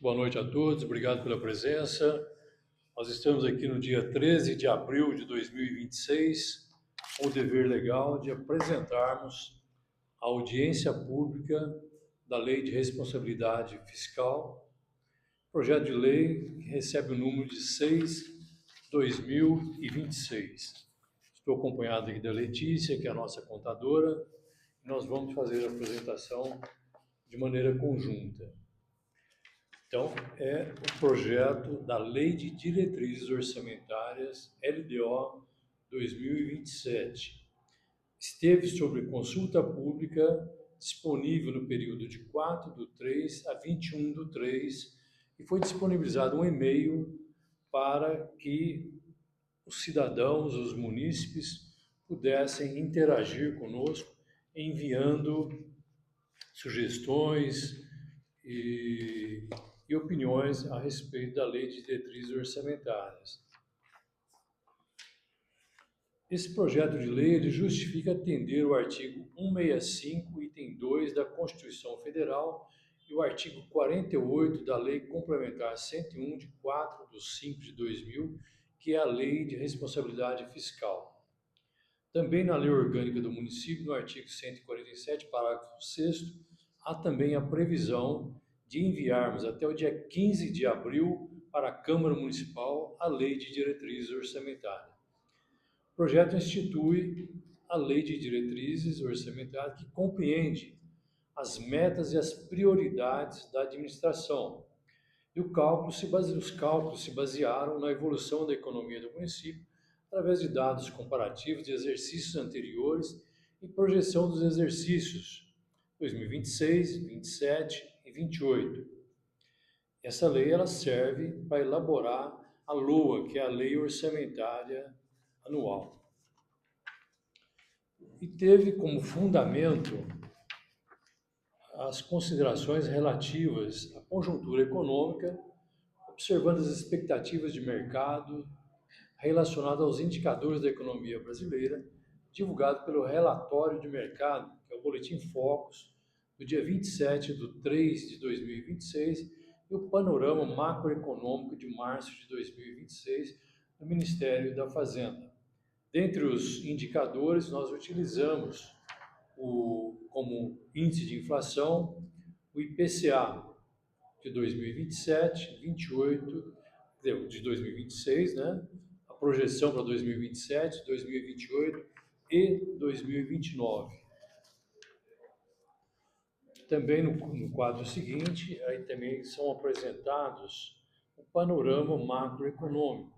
Boa noite a todos, obrigado pela presença. Nós estamos aqui no dia 13 de abril de 2026, com o dever legal de apresentarmos a audiência pública da Lei de Responsabilidade Fiscal, projeto de lei que recebe o número de 6/2026. Estou acompanhado aqui da Letícia, que é a nossa contadora, e nós vamos fazer a apresentação de maneira conjunta. Então, é o projeto da Lei de Diretrizes Orçamentárias, LDO 2027. Esteve sobre consulta pública, disponível no período de 4/3 a 21/3, e foi disponibilizado um e-mail para que os cidadãos, os munícipes, pudessem interagir conosco, enviando sugestões e opiniões a respeito da Lei de Diretrizes Orçamentárias. Esse projeto de lei ele justifica atender o artigo 165, item 2 da Constituição Federal e o artigo 48 da Lei Complementar 101, de 4/5/2000, que é a Lei de Responsabilidade Fiscal. Também na Lei Orgânica do Município, no artigo 147, parágrafo 6º, há também a previsão de enviarmos até o dia 15 de abril para a Câmara Municipal a Lei de Diretrizes Orçamentárias. O projeto institui a Lei de Diretrizes Orçamentárias, que compreende as metas e as prioridades da administração. E os cálculos se basearam na evolução da economia do município através de dados comparativos de exercícios anteriores e projeção dos exercícios 2026, 27 e 28. Essa lei ela serve para elaborar a LOA, que é a Lei Orçamentária Anual. E teve como fundamento as considerações relativas à conjuntura econômica, observando as expectativas de mercado relacionadas aos indicadores da economia brasileira, divulgado pelo Relatório de Mercado, que é o Boletim Focus, do dia 27/3/2026, e o Panorama Macroeconômico de março de 2026, do Ministério da Fazenda. Dentre os indicadores, nós utilizamos como índice de inflação o IPCA de 2027, 28, de 2026, né? A projeção para 2027, 2028 e 2029. Também no quadro seguinte, aí também são apresentados o panorama macroeconômico.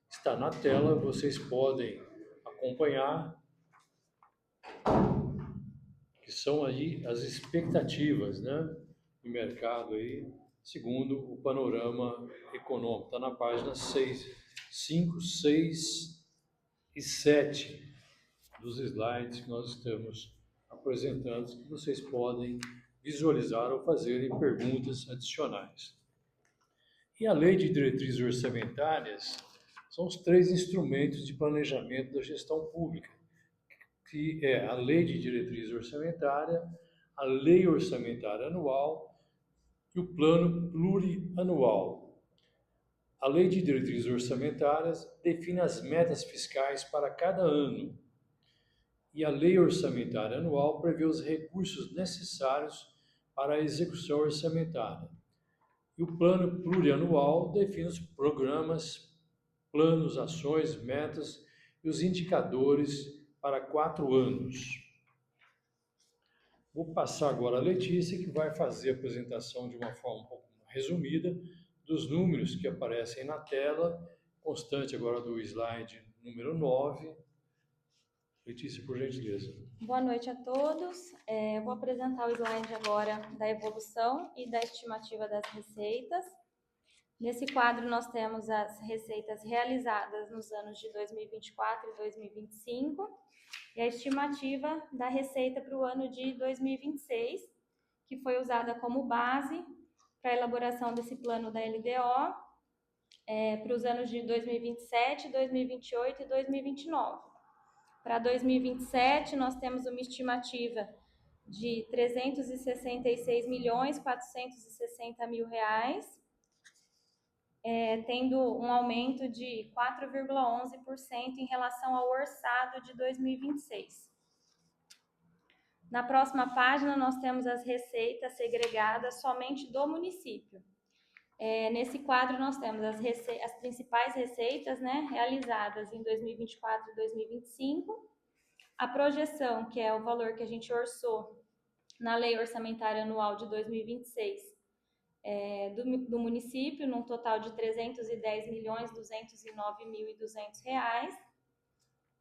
Está na tela, vocês podem acompanhar, que são aí as expectativas, né, do mercado aí, segundo o panorama econômico. Está na página 6, 5, 6 e 7 dos slides que nós estamos apresentando, que vocês podem visualizar ou fazerem perguntas adicionais. E a Lei de Diretrizes Orçamentárias são os 3 instrumentos de planejamento da gestão pública, que é a Lei de Diretrizes Orçamentária, a Lei Orçamentária Anual e o Plano Plurianual. A Lei de Diretrizes Orçamentárias define as metas fiscais para cada ano, e a Lei Orçamentária Anual prevê os recursos necessários para a execução orçamentária. E o Plano Plurianual define os programas, planos, ações, metas e os indicadores para 4 anos. Vou passar agora a Letícia, que vai fazer a apresentação de uma forma um pouco resumida dos números que aparecem na tela, constante agora do slide número 9. Letícia, por gentileza. Boa noite a todos. Eu vou apresentar o slide agora da evolução e da estimativa das receitas. Nesse quadro, nós temos as receitas realizadas nos anos de 2024 e 2025 e a estimativa da receita para o ano de 2026, que foi usada como base para a elaboração desse plano da LDO para os anos de 2027, 2028 e 2029. Para 2027, nós temos uma estimativa de R$ 366.460.000, tendo um aumento de 4,11% em relação ao orçado de 2026. Na próxima página, nós temos as receitas segregadas somente do município. Nesse quadro, nós temos as principais receitas, né, realizadas em 2024 e 2025, a projeção, que é o valor que a gente orçou na Lei Orçamentária Anual de 2026, do município, num total de R$ 310.209.200,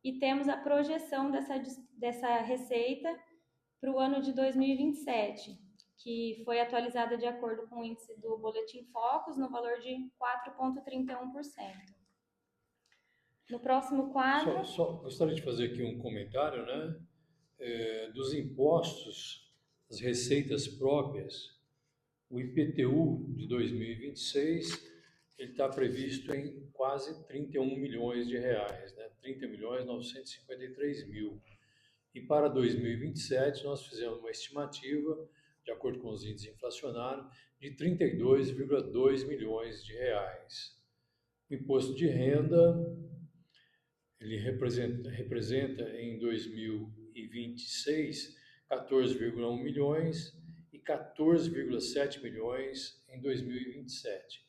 e temos a projeção dessa receita para o ano de 2027, que foi atualizada de acordo com o índice do Boletim Focus, no valor de 4,31%. No próximo quadro... Só gostaria de fazer aqui um comentário, né? Dos impostos, as receitas próprias, o IPTU de 2026, ele está previsto em quase 31 milhões de reais, né? 30.953.000. E para 2027, nós fizemos uma estimativa, de acordo com os índices inflacionários, de 32,2 milhões de reais. O imposto de renda, ele representa em 2026 14,1 milhões e 14,7 milhões em 2027.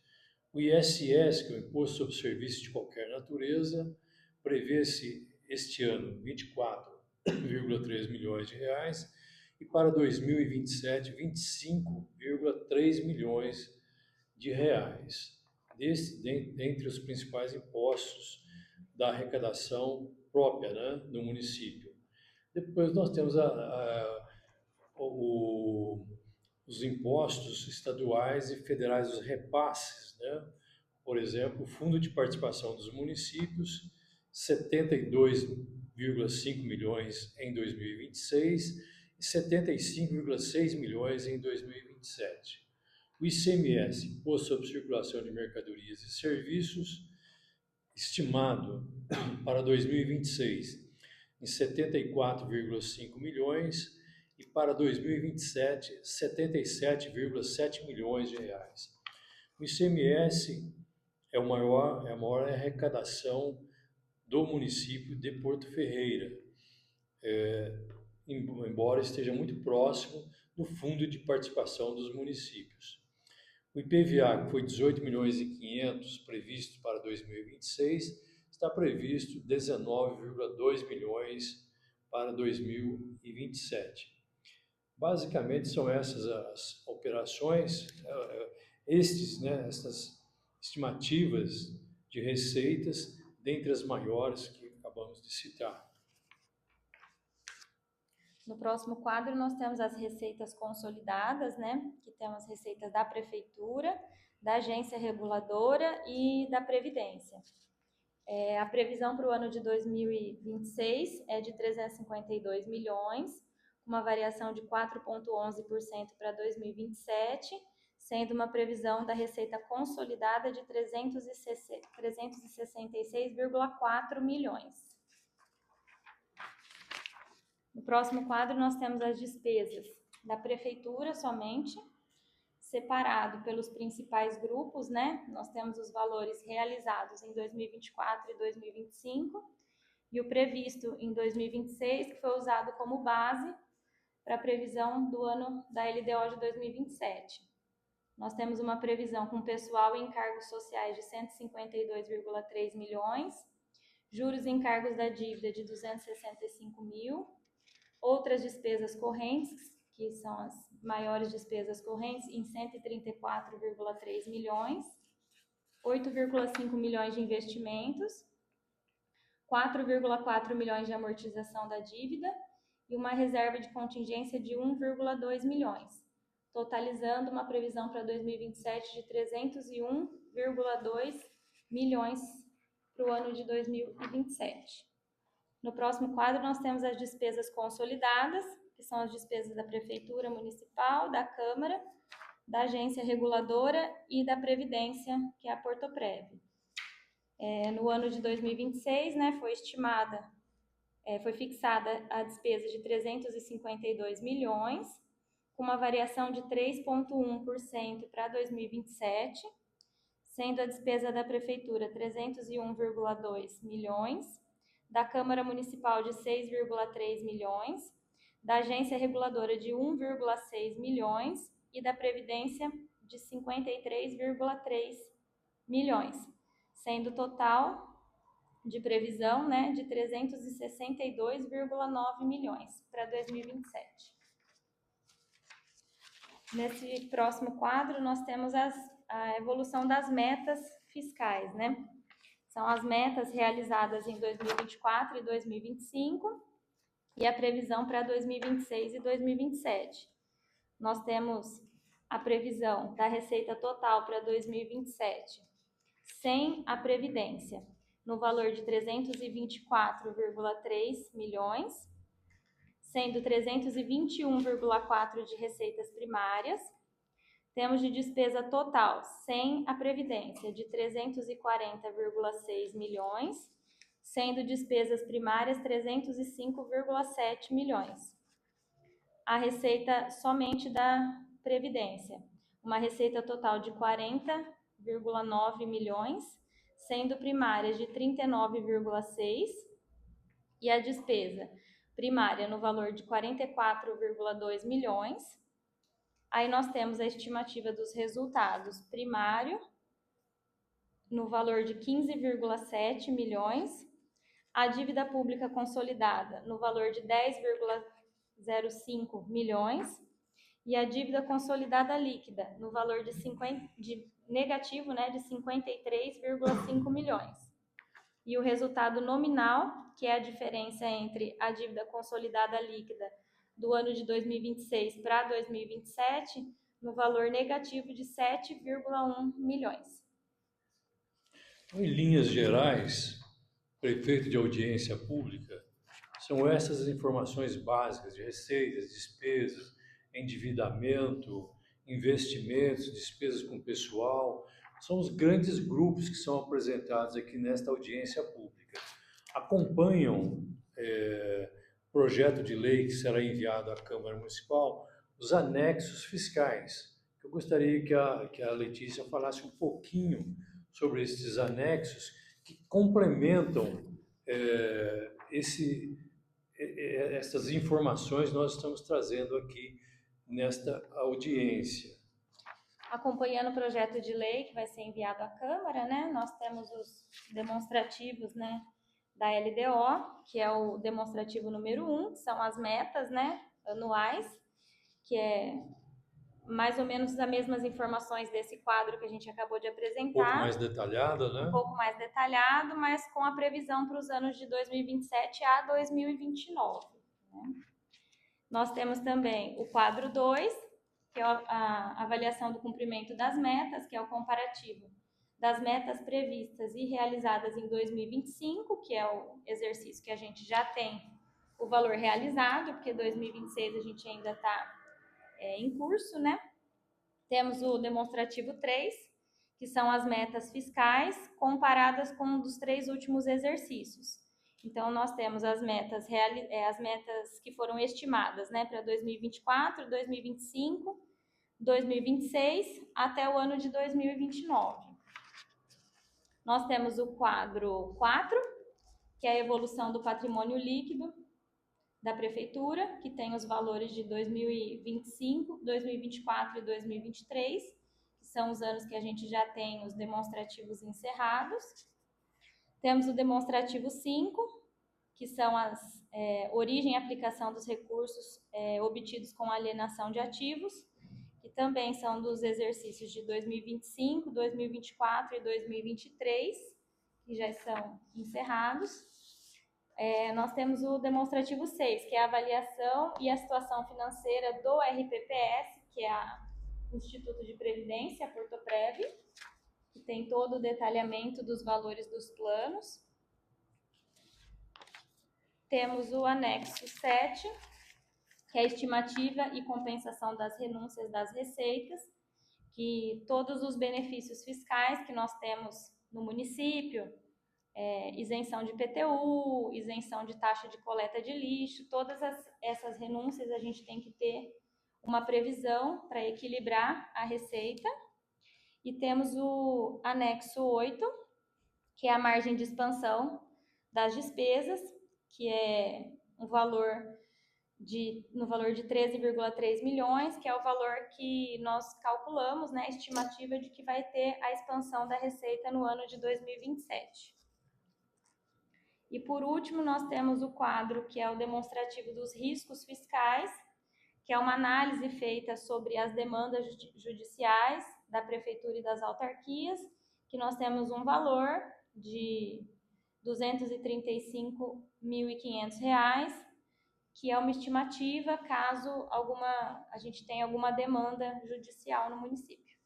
O ISS, que é o Imposto sobre Serviços de Qualquer Natureza, prevê-se este ano 24,3 milhões de reais e para 2027 25,3 milhões de reais. Dentre os principais impostos da arrecadação própria, né, do município. Depois nós temos os impostos estaduais e federais, os repasses, né? Por exemplo, o Fundo de Participação dos Municípios, 72,5 milhões em 2026 e 75,6 milhões em 2027. O ICMS, Imposto sobre Circulação de Mercadorias e Serviços, estimado para 2026 em 74,5 milhões e para 2027, 77,7 milhões de reais. O ICMS é a maior arrecadação do município de Porto Ferreira, embora esteja muito próximo do Fundo de Participação dos Municípios. O IPVA, que foi 18 milhões e 500 previsto para 2026, está previsto 19,2 milhões para 2027. Basicamente são essas as operações, essas estimativas de receitas, dentre as maiores que acabamos de citar. No próximo quadro, nós temos as receitas consolidadas, né? Que temos as receitas da Prefeitura, da Agência Reguladora e da Previdência. A previsão para o ano de 2026 é de 352 milhões, uma variação de 4,11% para 2027, sendo uma previsão da receita consolidada de 366,4 milhões. No próximo quadro, nós temos as despesas da Prefeitura somente, separado pelos principais grupos, né? Nós temos os valores realizados em 2024 e 2025 e o previsto em 2026, que foi usado como base para a previsão do ano da LDO de 2027. Nós temos uma previsão com pessoal e encargos sociais de 152,3 milhões, juros e encargos da dívida de 265 mil, outras despesas correntes, que são as maiores despesas correntes, em 134,3 milhões, 8,5 milhões de investimentos, 4,4 milhões de amortização da dívida e uma reserva de contingência de 1,2 milhões, totalizando uma previsão para 2027 de 301,2 milhões para o ano de 2027. No próximo quadro, nós temos as despesas consolidadas, que são as despesas da Prefeitura Municipal, da Câmara, da Agência Reguladora e da Previdência, que é a Portoprev. No ano de 2026, né, foi fixada a despesa de 352 milhões, com uma variação de 3,1% para 2027, sendo a despesa da Prefeitura 301,2 milhões, da Câmara Municipal de 6,3 milhões, da Agência Reguladora de 1,6 milhões e da Previdência de 53,3 milhões, sendo o total de previsão, né, de 362,9 milhões para 2027. Nesse próximo quadro, nós temos a evolução das metas fiscais, né? São as metas realizadas em 2024 e 2025 e a previsão para 2026 e 2027. Nós temos a previsão da receita total para 2027, sem a Previdência, no valor de 324,3 milhões, sendo 321,4 de receitas primárias. Temos de despesa total, sem a Previdência, de 340,6 milhões, sendo despesas primárias 305,7 milhões. A receita somente da Previdência, uma receita total de 40,9 milhões, sendo primárias de 39,6 e a despesa primária no valor de 44,2 milhões. Aí nós temos a estimativa dos resultados primário no valor de 15,7 milhões, a dívida pública consolidada no valor de 10,05 milhões e a dívida consolidada líquida no valor de negativo, né, de 53,5 milhões. E o resultado nominal, que é a diferença entre a dívida consolidada líquida do ano de 2026 para 2027, no valor negativo de 7,1 milhões. Em linhas gerais, prefeito de audiência pública, são essas as informações básicas de receitas, despesas, endividamento, investimentos, despesas com pessoal. São os grandes grupos que são apresentados aqui nesta audiência pública. Acompanham projeto de lei que será enviado à Câmara Municipal, os anexos fiscais. Eu gostaria que a Letícia falasse um pouquinho sobre esses anexos que complementam essas informações que nós estamos trazendo aqui nesta audiência. Acompanhando o projeto de lei que vai ser enviado à Câmara, né, nós temos os demonstrativos, né, da LDO, que é o demonstrativo número 1, que são as metas, né, anuais, que é mais ou menos as mesmas informações desse quadro que a gente acabou de apresentar. Um pouco mais detalhada, né? Um pouco mais detalhado, mas com a previsão para os anos de 2027 a 2029. Né? Nós temos também o quadro 2, que é a avaliação do cumprimento das metas, que é o comparativo das metas previstas e realizadas em 2025, que é o exercício que a gente já tem o valor realizado, porque 2026 a gente ainda está em curso, né? Temos o demonstrativo 3, que são as metas fiscais comparadas com um dos 3 últimos exercícios. Então, nós temos as metas que foram estimadas, né, para 2024, 2025, 2026, até o ano de 2029. Nós temos o quadro 4, que é a evolução do patrimônio líquido da Prefeitura, que tem os valores de 2025, 2024 e 2023, que são os anos que a gente já tem os demonstrativos encerrados. Temos o demonstrativo 5, que são as origem e aplicação dos recursos obtidos com alienação de ativos, que também são dos exercícios de 2025, 2024 e 2023, que já são encerrados. Nós temos o demonstrativo 6, que é a avaliação e a situação financeira do RPPS, que é o Instituto de Previdência, a Portoprev, que tem todo o detalhamento dos valores dos planos. Temos o anexo 7, que é a estimativa e compensação das renúncias das receitas, que todos os benefícios fiscais que nós temos no município, isenção de IPTU, isenção de taxa de coleta de lixo, todas essas renúncias a gente tem que ter uma previsão para equilibrar a receita. E temos o anexo 8, que é a margem de expansão das despesas, que é no valor de 13,3 milhões, que é o valor que nós calculamos, né, a estimativa de que vai ter a expansão da receita no ano de 2027. E por último, nós temos o quadro que é o demonstrativo dos riscos fiscais, que é uma análise feita sobre as demandas judiciais da prefeitura e das autarquias, que nós temos um valor de R$ 235.500, que é uma estimativa caso a gente tenha alguma demanda judicial no município.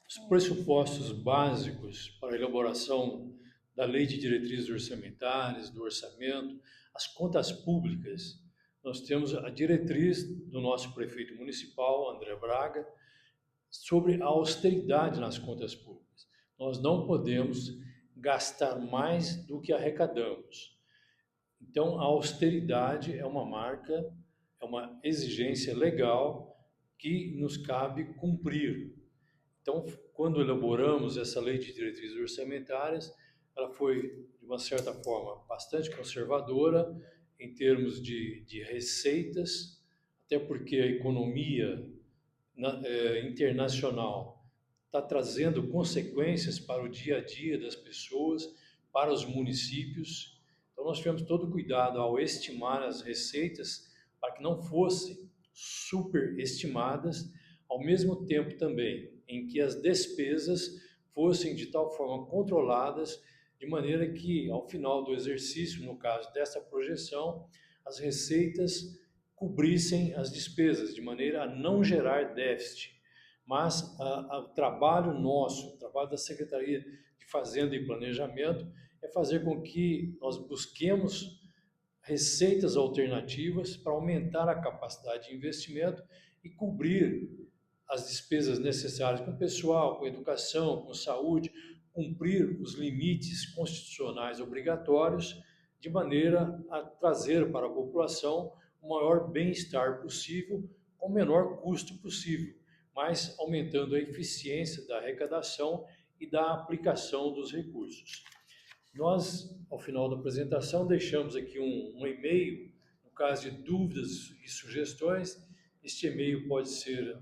Os pressupostos básicos para a elaboração da Lei de Diretrizes Orçamentárias, do orçamento, as contas públicas, nós temos a diretriz do nosso prefeito municipal, André Braga, sobre a austeridade nas contas públicas. Nós não podemos gastar mais do que arrecadamos. Então, a austeridade é uma marca, é uma exigência legal que nos cabe cumprir. Então, quando elaboramos essa lei de diretrizes orçamentárias, ela foi, de uma certa forma, bastante conservadora em termos de receitas, até porque a economia internacional está trazendo consequências para o dia a dia das pessoas, para os municípios. Então, nós tivemos todo o cuidado ao estimar as receitas para que não fossem superestimadas, ao mesmo tempo também em que as despesas fossem de tal forma controladas, de maneira que, ao final do exercício, no caso dessa projeção, as receitas cobrissem as despesas, de maneira a não gerar déficit. Mas o trabalho nosso, o trabalho da Secretaria de Fazenda e Planejamento, é fazer com que nós busquemos receitas alternativas para aumentar a capacidade de investimento e cobrir as despesas necessárias com pessoal, com educação, com saúde, cumprir os limites constitucionais obrigatórios, de maneira a trazer para a população o maior bem-estar possível, com o menor custo possível, mas aumentando a eficiência da arrecadação e da aplicação dos recursos. Nós, ao final da apresentação, deixamos aqui um e-mail, no caso de dúvidas e sugestões. Este e-mail pode ser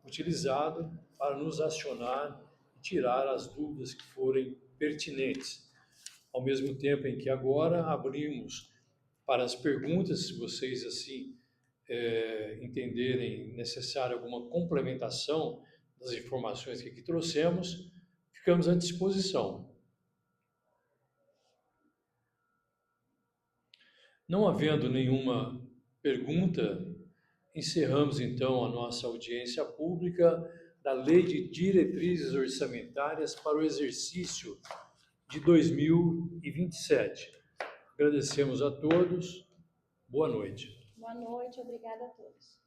utilizado para nos acionar e tirar as dúvidas que forem pertinentes. Ao mesmo tempo em que agora abrimos para as perguntas, se vocês assim entenderem necessário alguma complementação das informações que aqui trouxemos, ficamos à disposição. Não havendo nenhuma pergunta, encerramos então a nossa audiência pública da Lei de Diretrizes Orçamentárias para o exercício de 2027. Agradecemos a todos. Boa noite. Boa noite, obrigada a todos.